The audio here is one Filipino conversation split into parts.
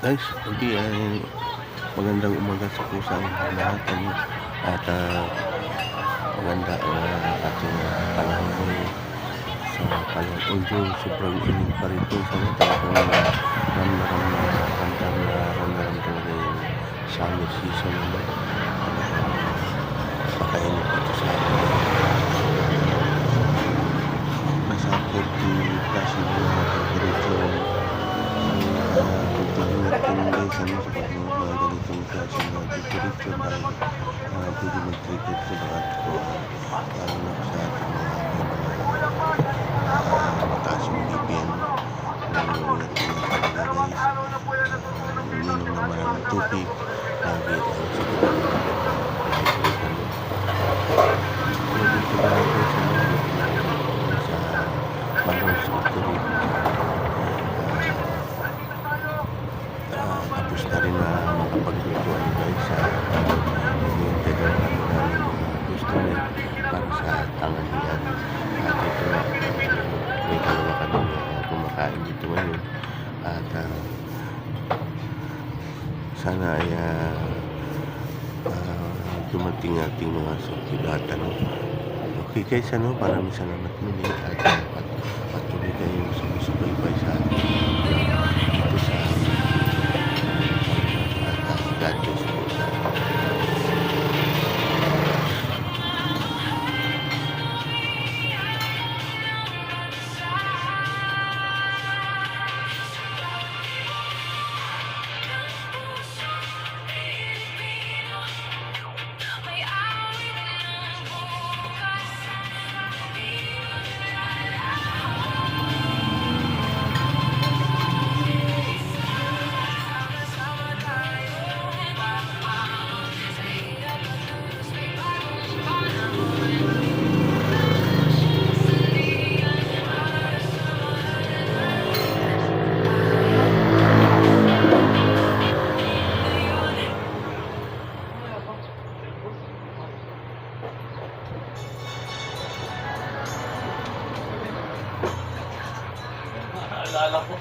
Guys, hindi magandang umaga sa kusang lahat at maganda ang ating panahon ngayon sa panahon. Although sobrang init pa rito sa talagang ramdam talaga yung summer season naman. Napakainit dito sa atin. Nasa 40 plus na temperature guys sa mga ganitong klase na temperature dahil pwede mag-trigger sa bagat ko lalo na sa ating mataas yung BPM nagulat na talaga guys uminom na maraming tubig lagi ang siguro dito ba guys sa Manos Victory tapos na rin na makapaglutuan guys sa nag-iintay na namin gusto rin para sa tanghalian at ito may dalawa kami kumakain dito ngayon at sana ay dumating ating mga sukilatan. Okay guys, maraming salamat muli at patuloy kayong sumusubaybay sa atin dito sa God bless you. Alala ko.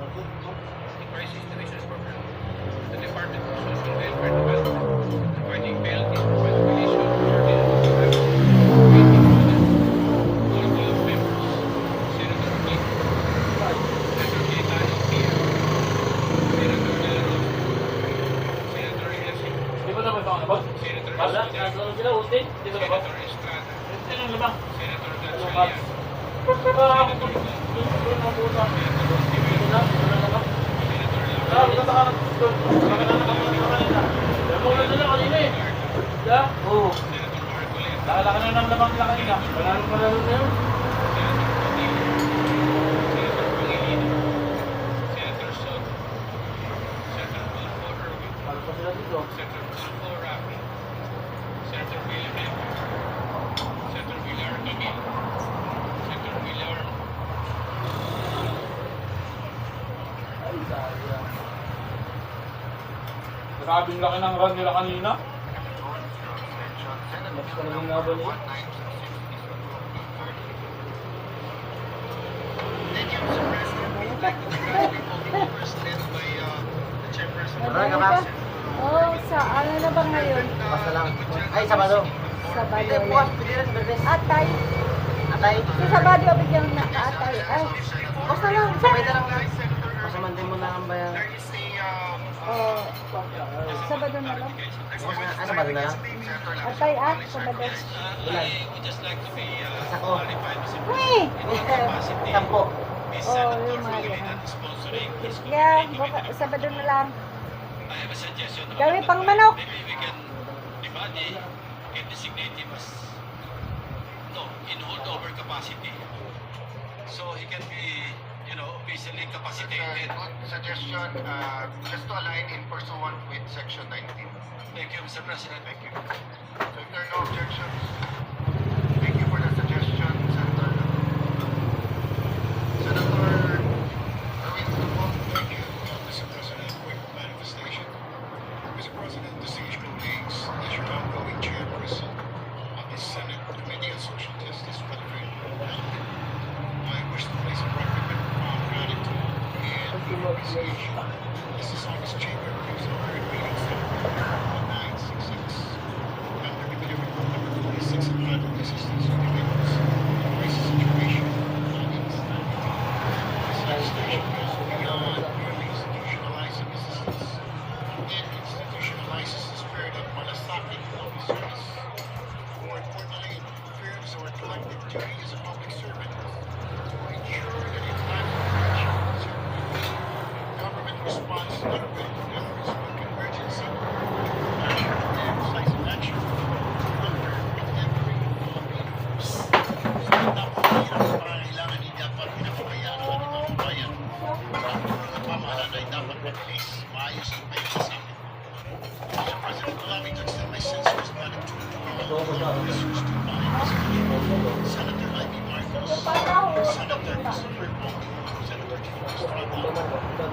Crisis Divisions Program, the Department of Social Welfare Development, providing bail in violation of certain waiting all those members, Senator King, Senator Cayetano Pia, Senator De La Rosa, Senator Ignacio, Di ba naman ito ba? Senator Wala, Escudero, sila ulti. Dito na ba? Senator Estrada, Sino yung lamang? Senator Gatchalian, Senator Senator Estivero, na lamang. Senator Ah, Laura, kita sa kanan. Lamang na sila kanina eh. Ya? Oo. Senator Marcoleta, Nakala ka na ng lamang nila kanina. Wala nang palalo na yun. Senator Padilla, Senator Pangilinan, Senator Soto, Senator Tulfo Erwin, Para pa sila dito. Senator Tulfo Rafi, Senator William Evans, Senator Villar Camille, Senator Villar Ay, sayang. Grabing laki ng run nila kanina. Mas talagang laban niya. Oh, sa ano na ba ngayon? Basta lang. Ay, Sabado. Sabado Hindi, yan. bukas. Pwede rin, Berdes. Atay. Atay. Sa Sabado, bigyan na atay. Ay, Basta lang. Sabay na lang. Pasamantin mo na ang bayan. oh, Sabado na lang. Ano ba na lang? Atay Sabado. Ilan? Isa ko. Uy! Sampo. Oh, yung mga ganun. Kaya, Sabado na lang. I have a suggestion. Gawin pang manok. Maybe we can, the body can designate him as, no, in holdover capacity. So he can be, officially That's capacitated. a good suggestion, just to align in pursuant with Section 19. Thank you, Mr. President. Thank you. So if there are no objections, thank you for the suggestion, Senator. Senator Ruiz Lugo. Thank you, Mr. President. Quick manifestation. Mr. President, distinguished colleagues, as your outgoing chairperson of the Senate Committee on Social Justice, Welfare, and Health, I wish to place on record my profound gratitude and appreciation. This is August Chamber gives a third meeting on 966 under Committee Report number 26 entitled Assistance to Individuals in Crisis Situation. This legislation goes beyond merely institutionalizing assistance. It institutionalizes the spirit of malasakit public service. More importantly, it affirms our collective duty as a public servant to ensure that in times of correction and uncertainty, government responds not with efforts but convergency, compassion, and decisive action to counter every Filipino. Sa napakahirap na pangangailangan, hindi dapat pinapabayaan ang ating mga kabayan. Ang tulong ng pamahalaan ay dapat mabilis, maayos at may kasama. Mr. President, allow me to extend my sincere gratitude to all officers to my Senator Ivy Marcos, Senator Christopher Pauli, Senator Tito Estrada,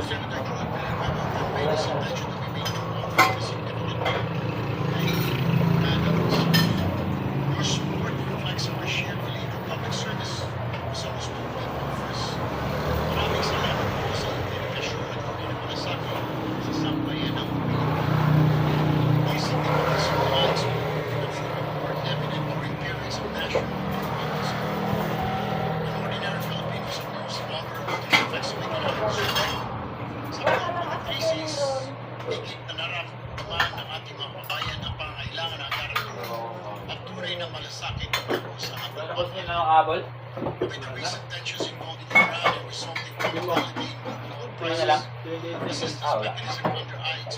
Senator Joel Villanueva, who made his intention to be made office significantly. Madams, your support reflects our shared belief in public service was almost put people first. Maraming salamat po sa dedikasyon at pagkakalasaki sa sambayan ng Pilipino. These significant supplies will more evident during periods of national importance. An ordinary Filipino is no longer able to flex with economic survey. Sa mga krisis, higit na nararamdaman ng ating mga kabayan ang pangangailangan ng karagdagan at tunay na malasakit sa ating Tapos niya na pamilya. ng habol. With the recent tensions involving Iran and resulting volatility in global oil Tuloy na lang. prices, assistance mechanism under IX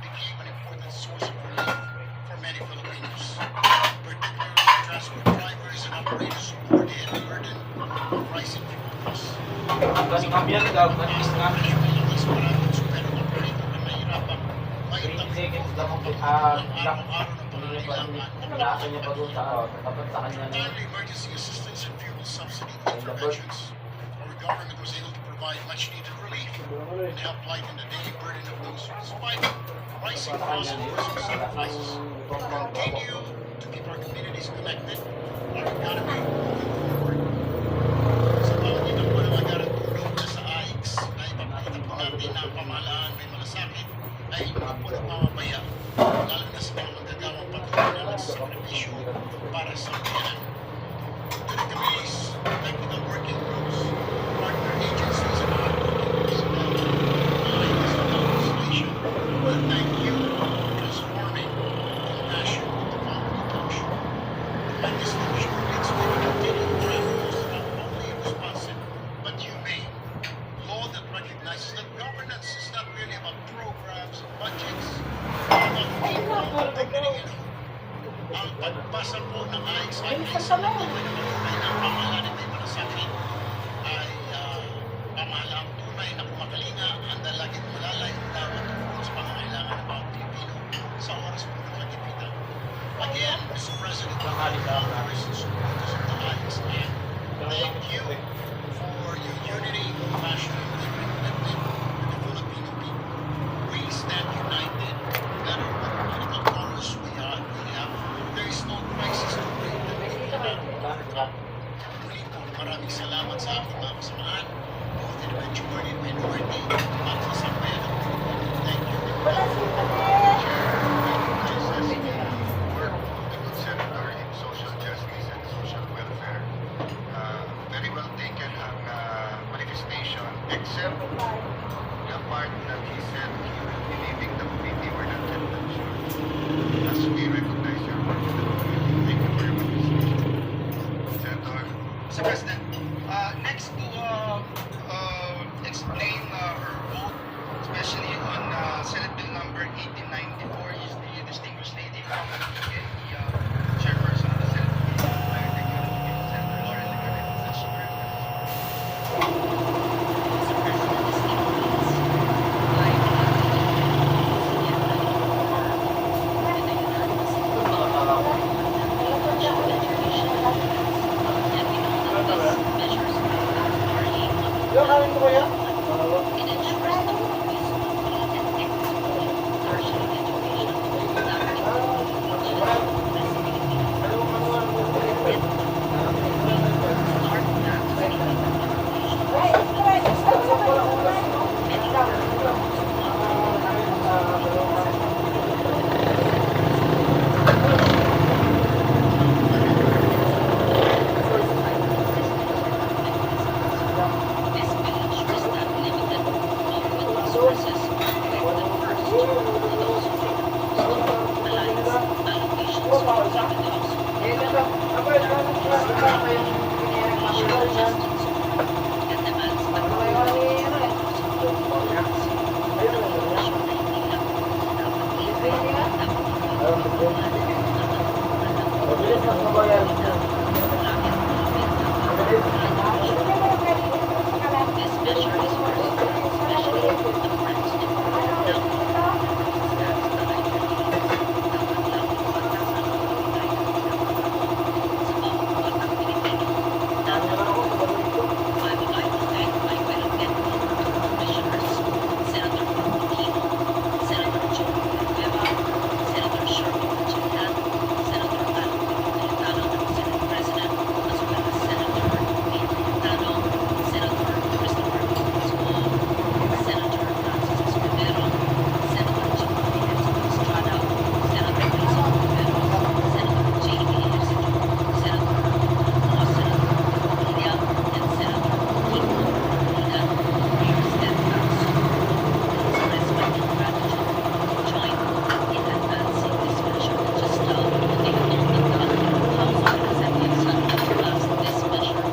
became an important source of relief for many Filipinos, particularly transport drivers and operators who bore the heavy burden of rising fuel costs. Hanggang kamyan daw, at-least nga. Mas maraming superior operator na nahihirapan 3 seconds lang ang araw-araw ng pangangailangan Nasa niya pa doon sa tapat sa kanya niya. timely emergency assistance and fuel subsidy interventions. Our government was able to provide much needed relief and help lighten the daily burden of those who, despite rising costs and personal sacrifices, continue to keep our communities connected, our economy moving forward. Sa pamagitan po ng agarang tulong na sa AIX na ipapakita po natin na ang pamahalaan may malasakit ay hindi po nagmamabaya, lalo na sa mga magagawang patuloy na nagsasakripisyo para sa bayanan. To the committees, technical working groups, partner agencies, and hard-working personnel behind this legislation, we thank you for transforming compassion into family culture. And this legislation leads to a continued practice not only responsive but humane law that recognizes that governance is not really about programs and budgets, but about people dignity and hope. Ang pagbasa po ng AIX ay isang tunay na matunay na pamahalaan at may malasakit ay pamahalaang tunay na kumakalinga ang laging malalayong dapat tungkol sa pangangailangan ng bawat Pilipino sa oras po ng kagipitan. Again, Mr. President, Congress and supporters of the AIX Act, thank you for your unity, compassion, and commitment to the Filipino people. We stand united, no matter what political colors we have. There is no crisis to bring that we cannot overcome. Muli po, maraming salamat sa aking mga kasamahan, both individual and minority, at sa sambayan ng Pilipino. Thank you. Wala si Work of the good senator in social justice and social welfare. Very well taken ang manifestation, except the part that he said he will be leaving the committee. We're not yet sure. As we recognize your work in the committee, thank you very much, Senator. Mr. President, next to explain her vote, especially on Senate Bill number resources with the first to those who take the most alliance allocations from the House. Social justice and demands This measure is worth especially the friends I would like to thank my fellow deputy commissioners, Senator Marco Quino, Senator Joe Villanueva, Senator Sherman Pacheco, Senator Alvin Cayetano, the Senate President, as well as Senator Pete Cayetano, Senator Christopher Pascual, Senator Francis Escudero, Senator Jimmy Estrada, Senator Rizal Rivero, Senator J.B. Ejercito, Senator Padilla, and Senator Kiko Molina for your steadfast support, respect, and gratitude to join in advancing this measure. Just take note that the House of Representatives had passed this measure.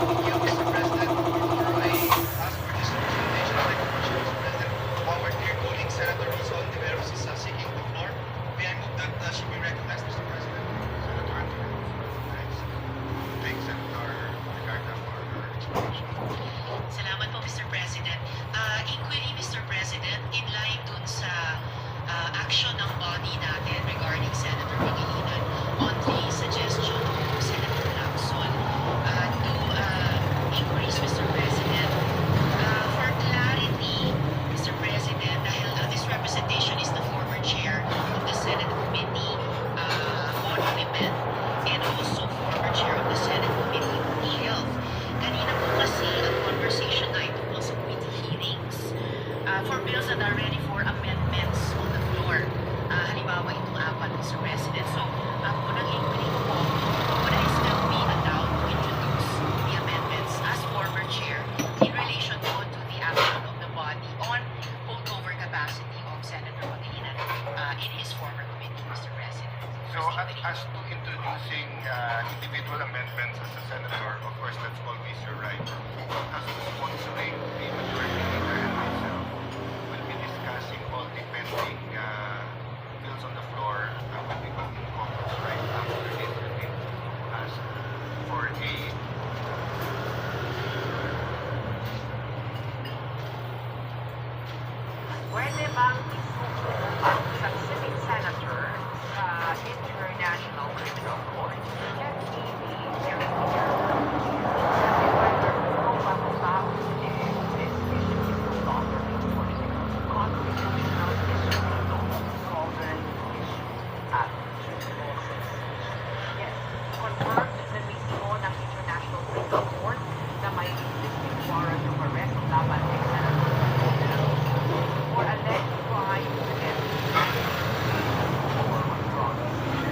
Thank you, Mr. President. Before I ask for this presentation of the question, Mr. President, our dear colleague Senator Rosa Ontiveros is seeking the floor. May I move that she be recognized, Mr. President? Senator Ontiveros. Thanks, Senator Ricardo, for your explanation. Salamat po, Mr. President. Inquiry, Mr. President, in line dun sa action ng body natin regarding Senator Pangilinan on the suggestion of Senator Lacson. Two inquiries, Mr. President. For clarity, Mr. President, dahil this representation is the former chair of the Senate Committee on Women and also former chair of the Senate Committee on Health. Kanina po kasi ang conversation na ito po sa committee hearings for bills that are ready for amendments on the floor. Halimbawa itong apat, Mr. President. So, ang unang inquiry ko po, would I still be allowed to introduce the amendments as former chair in relation to the action of the body on holdover capacity of Senator Pangilinan in his former committee, Mr. President? So, as to introducing individual amendments as a senator, of course, that's always your right. As to sponsoring, the majority leader and myself will be discussing all the pending bills on the floor when we go in caucus right after this meeting to ask for a Pwede bang isuko ang succeeding senator sa International Criminal Court? Can he be very clear that whether Roman Baus this issue is no longer a political, constitutional issue, no sovereign issue at due process? Yes, confirmed na mismo ng International Criminal Court na may existing warrant of arrest laban kay Senator for alleged crimes against or wrong.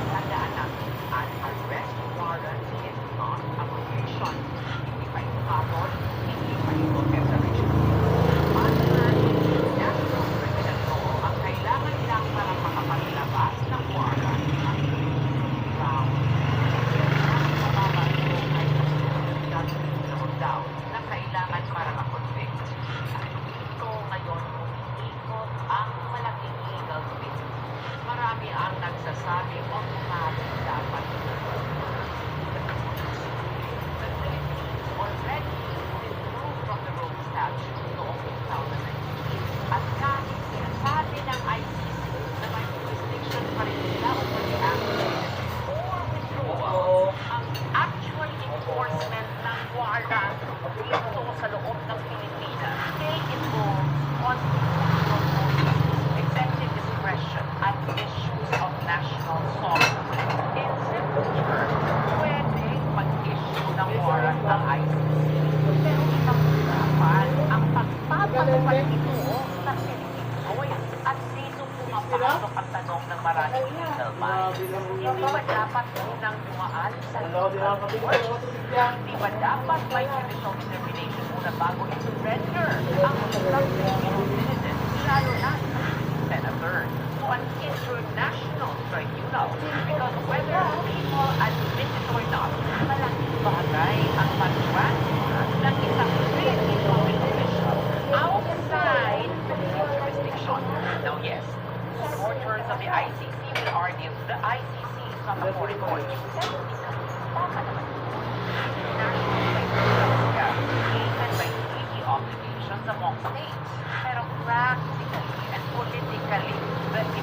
Tandaan natin, an arrest warrant is not a conviction. Hindi pa ito kapon, hindi pa ito declaration. Under international criminal law, ang kailangan lang para makapaglabas ng warrant ang ground. Mababa ito ay judgment daw na kailangan para makonvict. Ito ngayon umiikot ang malaking legal twist. Marami ang nagsasabi automatic dapat. The Philippines already withdrew from the Rome Statute noong 2019 at kahit sinasabi ng ICC na may jurisdiction pa rin sila o mag-action or withdrawal, ang actual enforcement ng warrant dito sa loob ng Pilipinas may involve constitutional motives, executive discretion, at issues of national sovereignty. In simple terms, pwede mag-issue ng warrant ang ICC, pero ibang usapan ang pagpapatupad ito sa Pilipinas. At dito pumapasok ang uminom ng maraming diesel mines? Hindi ba dapat munang dumaan sa legal court? Hindi ba dapat may judicial determination muna bago i-surrender ang isang Filipino citizen, lalo na sa senator, to an international tribunal? Because whether people admit it or not, malaking bagay ang mag-transfer ng isang Filipino official outside Philippine jurisdiction. Now, yes, supporters of the ICC will argue the ICC is not a foreign court. Tama naman. International tribunals ka, given by treaty obligations among states. Pero practically and politically, the